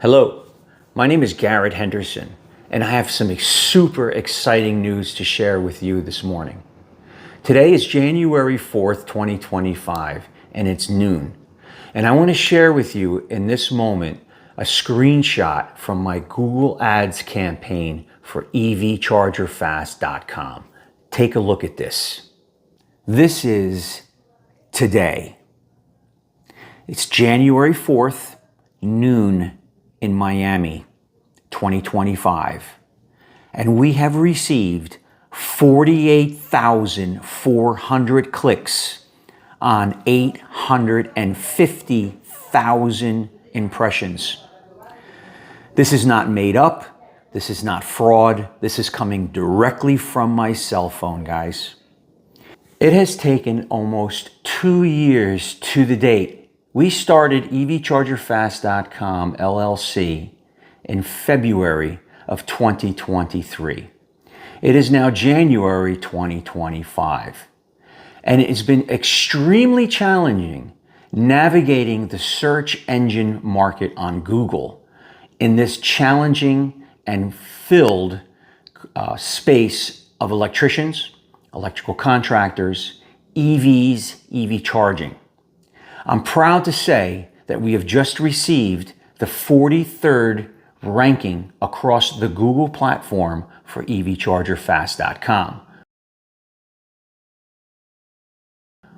Hello, my name is Garrett Henderson, and I have some super exciting news to share with you this morning. Today is January 4th, 2025, and it's noon. And I want to share with you in this moment a screenshot from my Google Ads campaign for evchargerfast.com. Take a look at this. This is today. It's January 4th, noon in Miami, 2025. And we have received 48,400 clicks on 850,000 impressions. This is not made up. This is not fraud. This is coming directly from my cell phone, guys. It has taken almost 2 years to the date. We started evchargerfast.com LLC in February of 2023. It is now January 2025. And it has been extremely challenging navigating the search engine market on Google in this challenging and filled space of electricians, electrical contractors, EVs, EV charging. I'm proud to say that we have just received the 43rd ranking across the Google platform for evchargerfast.com.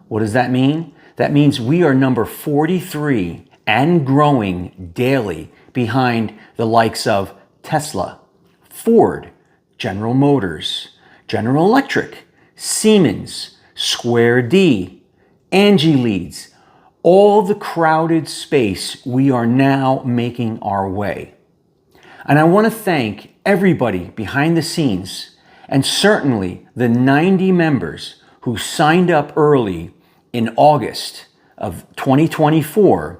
What does that mean? That means we are number 43 and growing daily behind the likes of Tesla, Ford, General Motors, General Electric, Siemens, Square D, Angie Leads. All the crowded space we are now making our way. And I want to thank everybody behind the scenes, and certainly the 90 members who signed up early in August of 2024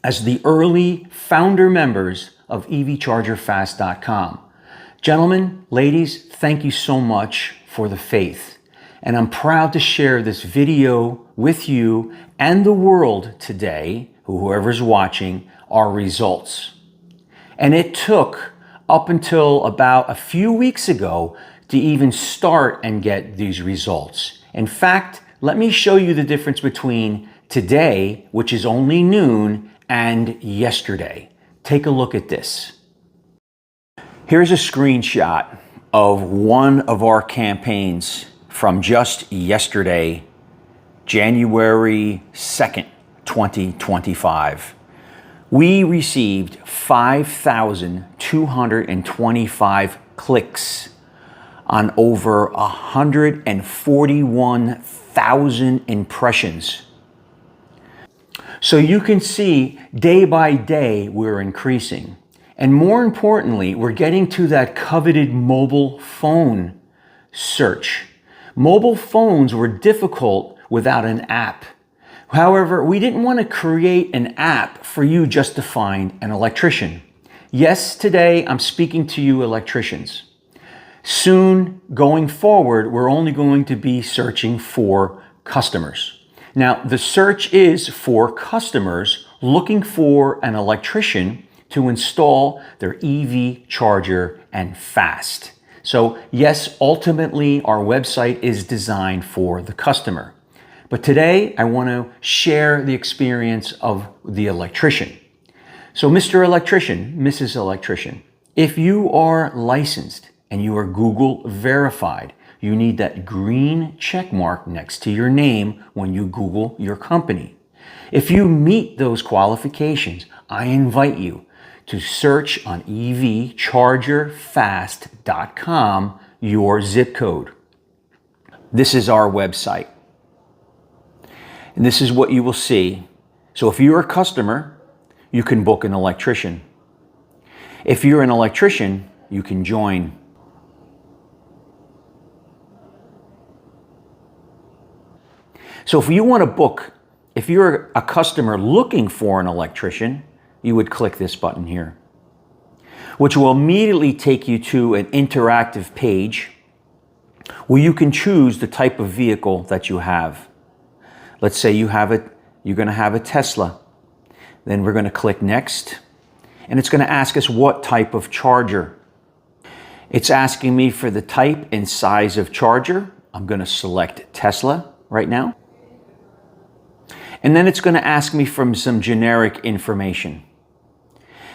as the early founder members of evchargerfast.com. Gentlemen, ladies, thank you so much for the faith. And I'm proud to share this video with you and the world today, whoever's watching, our results. And it took up until about a few weeks ago to even start and get these results. In fact, let me show you the difference between today, which is only noon, and yesterday. Take a look at this. Here's a screenshot of one of our campaigns from just yesterday, January 2nd, 2025. We received 5,225 clicks on over 141,000 impressions. So you can see day by day we're increasing. And more importantly, we're getting to that coveted mobile phone search. Mobile phones were difficult without an app. However, we didn't want to create an app for you just to find an electrician. Yes, today I'm speaking to you electricians. Soon, going forward, we're only going to be searching for customers. Now, the search is for customers looking for an electrician to install their EV charger and fast. So yes, ultimately our website is designed for the customer. But today I want to share the experience of the electrician. So Mr. Electrician, Mrs. Electrician, if you are licensed and you are Google verified, you need that green check mark next to your name when you Google your company. If you meet those qualifications, I invite you to search on evchargerfast.com your zip code. This is our website. And this is what you will see. So if you're a customer, you can book an electrician. If you're an electrician, you can join. So if you want to book, if you're a customer looking for an electrician, you would click this button here, which will immediately take you to an interactive page where you can choose the type of vehicle that you have. Let's say you're going to have a Tesla. Then we're going to click next. and it's going to ask us what type of charger. It's asking me for the type and size of charger. I'm going to select Tesla right now. And then it's going to ask me for some generic information.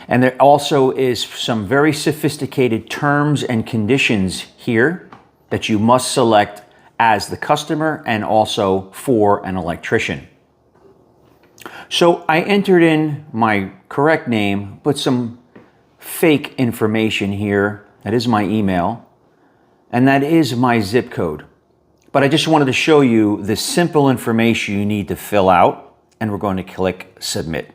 And there also is some very sophisticated terms and conditions here that you must select as the customer and also for an electrician. So I entered in my correct name, but some fake information here. That is my email, and that is my zip code. But I just wanted to show you the simple information you need to fill out, and we're going to click Submit.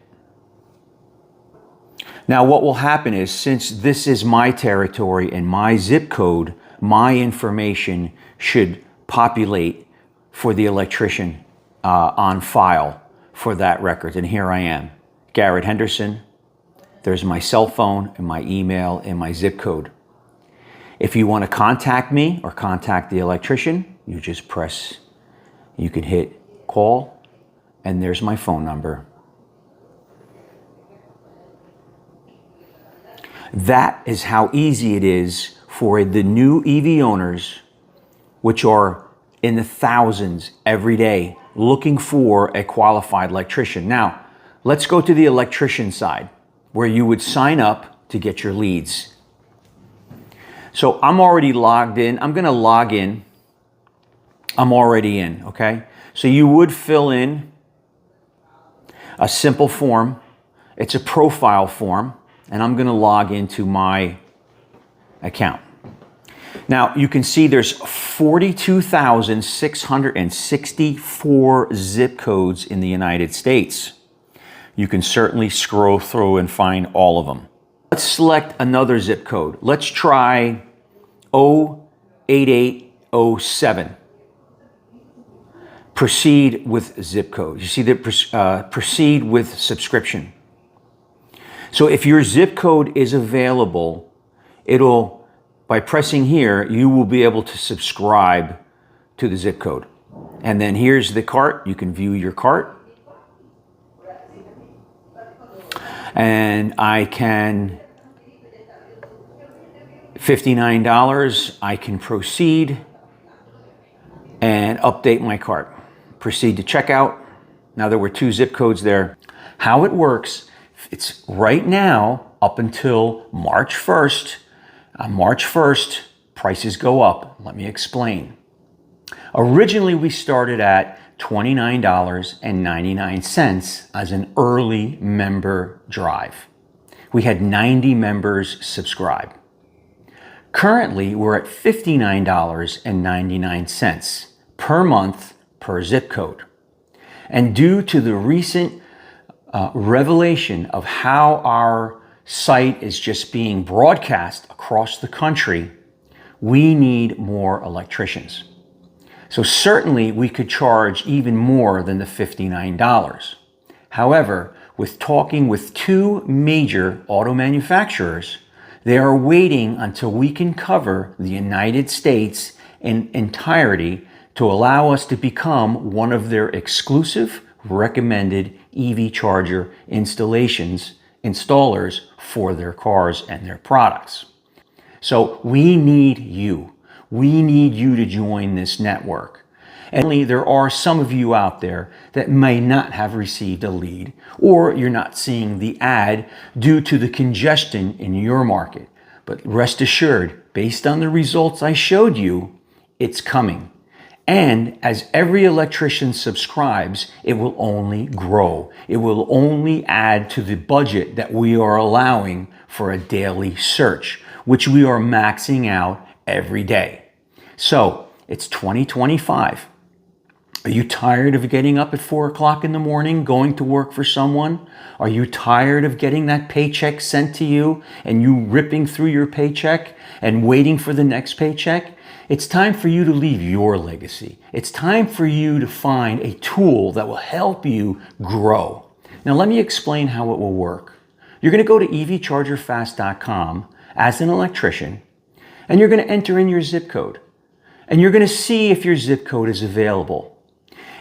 Now what will happen is, since this is my territory and my zip code, my information should populate for the electrician on file for that record. And here I am, Garrett Henderson. There's my cell phone and my email and my zip code. If you want to contact me or contact the electrician, you just press, you can hit call, and there's my phone number. That is how easy it is for the new EV owners, which are in the thousands every day, looking for a qualified electrician. Now, let's go to the electrician side, where you would sign up to get your leads. So I'm already logged in. I'm going to log in. I'm already in, okay? So you would fill in a simple form. It's a profile form, and I'm going to log into my account. Now, you can see there's 42,664 zip codes in the United States. You can certainly scroll through and find all of them. Let's select another zip code. Let's try 08807. Proceed with zip code. You see that proceed with subscription. So if your zip code is available, by pressing here, you will be able to subscribe to the zip code. And then here's the cart. You can view your cart. And I can, $59, I can proceed and update my cart. Proceed to checkout. Now there were 2 zip codes there. How it works, it's right now up until March 1st. On March 1st, prices go up. Let me explain. Originally, we started at $29.99 as an early member drive. We had 90 members subscribe. Currently, we're at $59.99 per month per zip code. And due to the recent revelation of how our site is just being broadcast across the country, we need more electricians. So certainly we could charge even more than the $59. However, with talking with 2 major auto manufacturers, they are waiting until we can cover the United States in entirety to allow us to become one of their exclusive recommended EV charger installers for their cars and their products. So we need you. We need you to join this network. And there are some of you out there that may not have received a lead, or you're not seeing the ad due to the congestion in your market. But rest assured, based on the results I showed you, it's coming. And as every electrician subscribes, it will only grow. It will only add to the budget that we are allowing for a daily search, which we are maxing out every day. So it's 2025. Are you tired of getting up at 4 o'clock in the morning, going to work for someone? Are you tired of getting that paycheck sent to you and you ripping through your paycheck and waiting for the next paycheck? It's time for you to leave your legacy. It's time for you to find a tool that will help you grow. Now, let me explain how it will work. You're going to go to evchargerfast.com as an electrician, and you're going to enter in your zip code. And you're going to see if your zip code is available.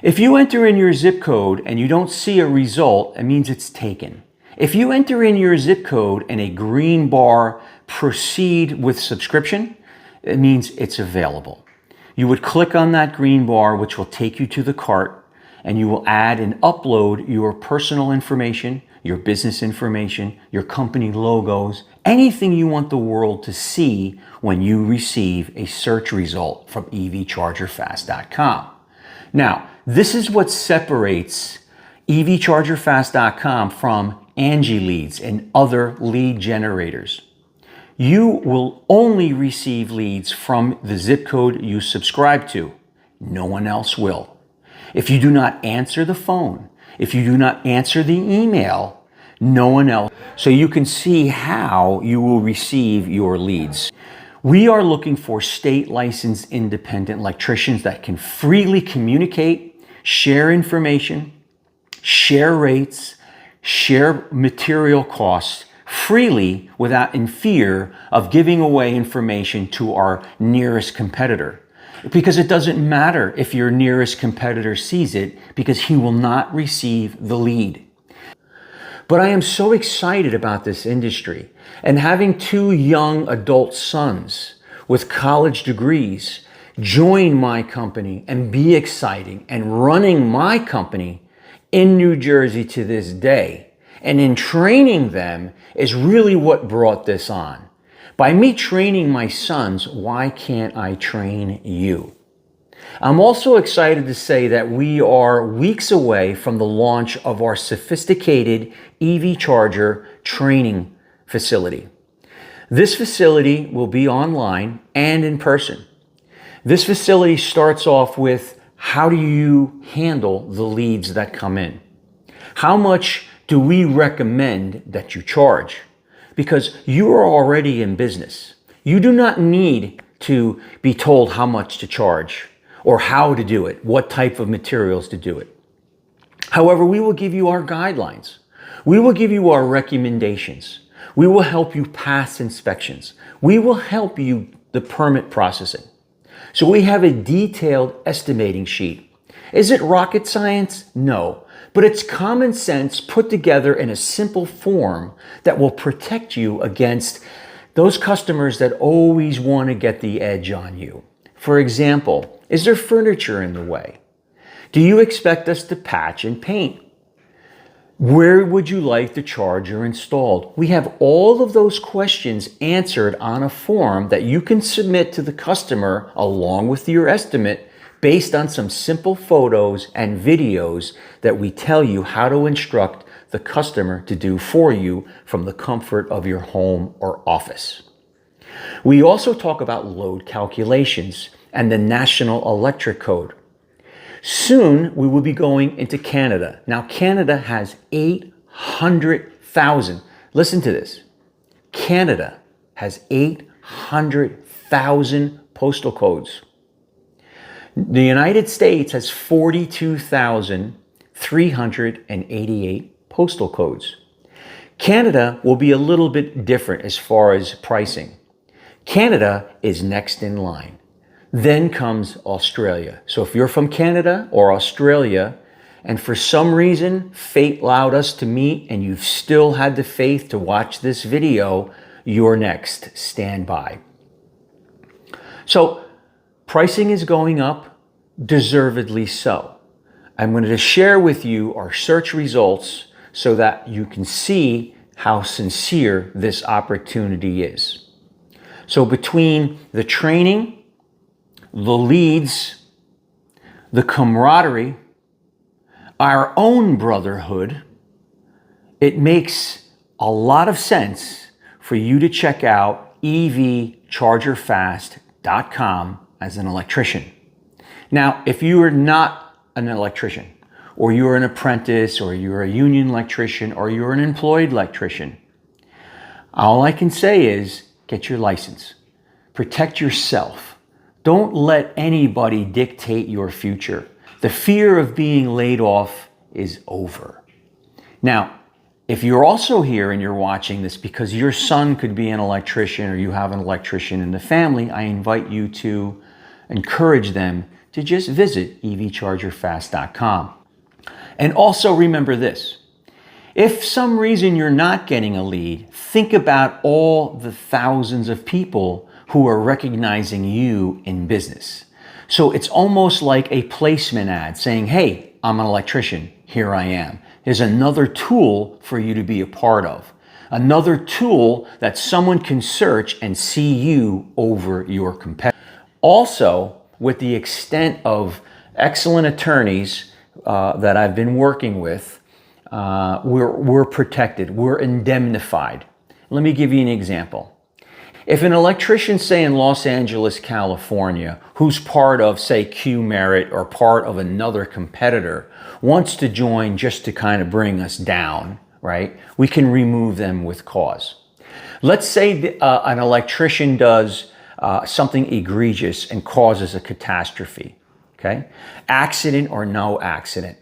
If you enter in your zip code and you don't see a result, it means it's taken. If you enter in your zip code and a green bar, proceed with subscription, it means it's available. You would click on that green bar, which will take you to the cart, and you will add and upload your personal information, your business information, your company logos, anything you want the world to see when you receive a search result from evchargerfast.com. Now, this is what separates evchargerfast.com from Angie Leads and other lead generators. You will only receive leads from the zip code you subscribe to. No one else will. If you do not answer the phone, if you do not answer the email, no one else. So you can see how you will receive your leads. We are looking for state licensed independent electricians that can freely communicate, share information, share rates, share material costs freely without in fear of giving away information to our nearest competitor. Because it doesn't matter if your nearest competitor sees it, because he will not receive the lead. But I am so excited about this industry, and having two young adult sons with college degrees join my company and be exciting and running my company in New Jersey to this day, and in training them is really what brought this on. By me training my sons, why can't I train you? I'm also excited to say that we are weeks away from the launch of our sophisticated EV charger training facility. This facility will be online and in person. This facility starts off with, how do you handle the leads that come in? How much do we recommend that you charge? Because you are already in business. You do not need to be told how much to charge or how to do it, what type of materials to do it. However, we will give you our guidelines. We will give you our recommendations. We will help you pass inspections. We will help you the permit processing. So we have a detailed estimating sheet. Is it rocket science? No. But it's common sense put together in a simple form that will protect you against those customers that always want to get the edge on you. For example, is there furniture in the way? Do you expect us to patch and paint? Where would you like the charger installed? We have all of those questions answered on a form that you can submit to the customer along with your estimate, based on some simple photos and videos that we tell you how to instruct the customer to do for you from the comfort of your home or office. We also talk about load calculations and the National Electric Code. Soon we will be going into Canada. Now Canada has 800,000. Listen to this. Canada has 800,000 postal codes. The United States has 42,388 postal codes. Canada will be a little bit different as far as pricing. Canada is next in line. Then comes Australia. So if you're from Canada or Australia, and for some reason fate allowed us to meet and you've still had the faith to watch this video, you're next. Stand by. So pricing is going up, deservedly so. I'm going to share with you our search results so that you can see how sincere this opportunity is. So between the training, the leads, the camaraderie, our own brotherhood, it makes a lot of sense for you to check out evchargerfast.com as an electrician. Now, if you are not an electrician, or you're an apprentice, or you're a union electrician, or you're an employed electrician, all I can say is get your license. Protect yourself. Don't let anybody dictate your future. The fear of being laid off is over. Now, if you're also here and you're watching this because your son could be an electrician or you have an electrician in the family, I invite you to encourage them to just visit evchargerfast.com. And also remember this, If some reason you're not getting a lead, think about all the thousands of people who are recognizing you in business. So it's almost like a placement ad saying, hey, I'm an electrician, here I am. Here's another tool for you to be a part of. Another tool that someone can search and see you over your competitor. Also, with the extent of excellent attorneys that I've been working with, we're protected, we're indemnified. Let me give you an example. If an electrician, say in Los Angeles, California, who's part of, say, Q-Merit or part of another competitor, wants to join just to kind of bring us down, right? We can remove them with cause. Let's say an electrician does something egregious and causes a catastrophe, okay? Accident or no accident.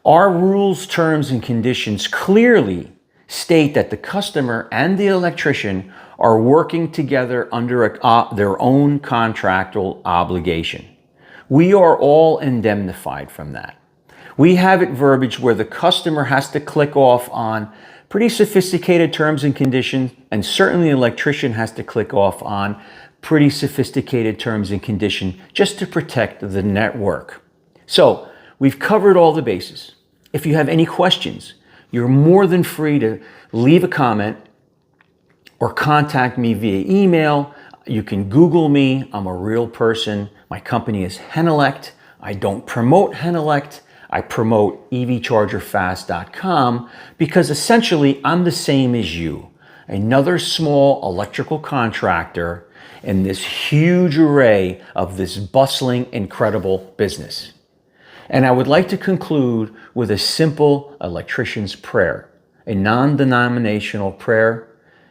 Our rules, terms, and conditions clearly state that the customer and the electrician are working together under their own contractual obligation. We are all indemnified from that. We have it verbiage where the customer has to click off on pretty sophisticated terms and conditions, and certainly the electrician has to click off on pretty sophisticated terms and conditions just to protect the network. So we've covered all the bases. If you have any questions, you're more than free to leave a comment or contact me via email. You can Google me. I'm a real person. My company is Henelect. I don't promote Henelect. I promote evchargerfast.com because essentially I'm the same as you, another small electrical contractor in this huge array of this bustling, incredible business. And I would like to conclude with a simple electrician's prayer, a non-denominational prayer,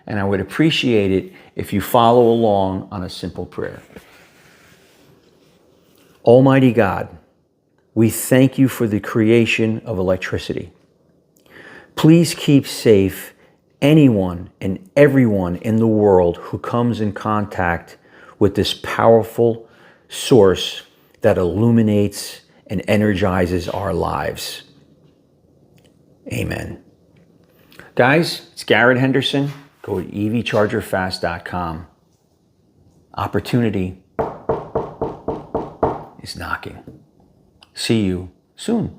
and I would appreciate it if you follow along on a simple prayer. Almighty God, we thank you for the creation of electricity. Please keep safe anyone and everyone in the world who comes in contact with this powerful source that illuminates and energizes our lives. Amen. Guys, it's Garrett Henderson. Go to evchargerfast.com. Opportunity is knocking. See you soon.